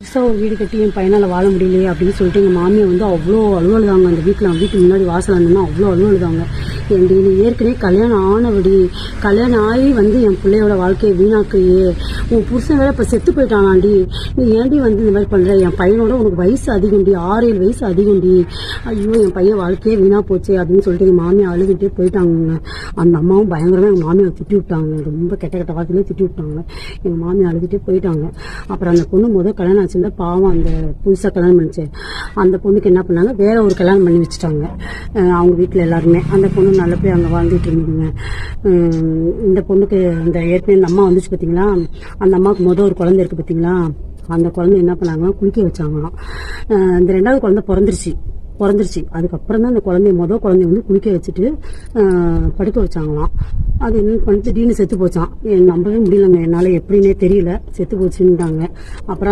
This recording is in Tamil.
புதுசாக ஒரு வீடு கட்டி என் பையனால் வாழ முடியலையே அப்படின்னு சொல்லிட்டு எங்கள் மாமியை வந்து அவ்வளோ அலுவலுதாங்க. அந்த வீட்டுக்கு முன்னாடி வாசல் இருந்தோம்னா அவ்வளோ அலுவலுதாங்க. என் நீ ஏற்கனவே கல்யாணம் ஆனபடி கல்யாணம் ஆகி வந்து என் பிள்ளையோட வாழ்க்கையை வீணாக்கையே, உன் புருஷன் வேற இப்போ செத்து போயிட்டானாண்டி, நீ ஏண்டி வந்து இந்த மாதிரி பண்ணுற, என் பையனோட உனக்கு வயசு அதிகம்டி, 6-7 வயசு அதிகம்டி, ஐயோ என் பையன் வாழ்க்கையே வீணாக போச்சு அப்படின்னு சொல்லிட்டு எங்கள் மாமியை அழுதுகிட்டே போயிட்டாங்க. அந்த அம்மாவும் பயங்கரமாக எங்கள் மாமியை திட்டி விட்டாங்க. ரொம்ப கெட்ட வார்த்தையிலே திட்டி விட்டாங்க. எங்கள் மாமியை அழுதுகிட்டே போயிட்டாங்க. அப்புறம் அந்த பொண்ணு கல்யாணம் ஆச்சுன்னா பாவம், அந்த புதுசாக கல்யாணம் பண்ணிச்சு அந்த பொண்ணுக்கு என்ன பண்ணாங்க, வேற ஒரு கல்யாணம் பண்ணி வச்சுட்டாங்க அவங்க வீட்டில் எல்லாருமே. அந்த பொண்ணு நல்லபடியாக அங்கே வாழ்ந்துட்டு இருந்ததுங்க. இந்த பொண்ணுக்கு இந்த ஏற்கனவே இந்த அம்மா வந்துச்சு பார்த்தீங்களா, அந்த அம்மாவுக்கு ஒரு குழந்தை இருக்குது பார்த்தீங்களா, அந்த குழந்தை என்ன பண்ணாங்கன்னா குளிக்க வச்சாங்களாம். இந்த 2வது குழந்தை பிறந்துருச்சு. அதுக்கப்புறம் தான் அந்த குழந்தைய வந்து குளிக்க வச்சுட்டு படுக்க வச்சாங்களாம். அது என்ன பண்ணிட்டு திடீர்னு செத்து போச்சான். நம்பவே முடியலங்க என்னால், எப்படின்னே தெரியல, செத்து போச்சுன்ட்டாங்க. அப்புறம்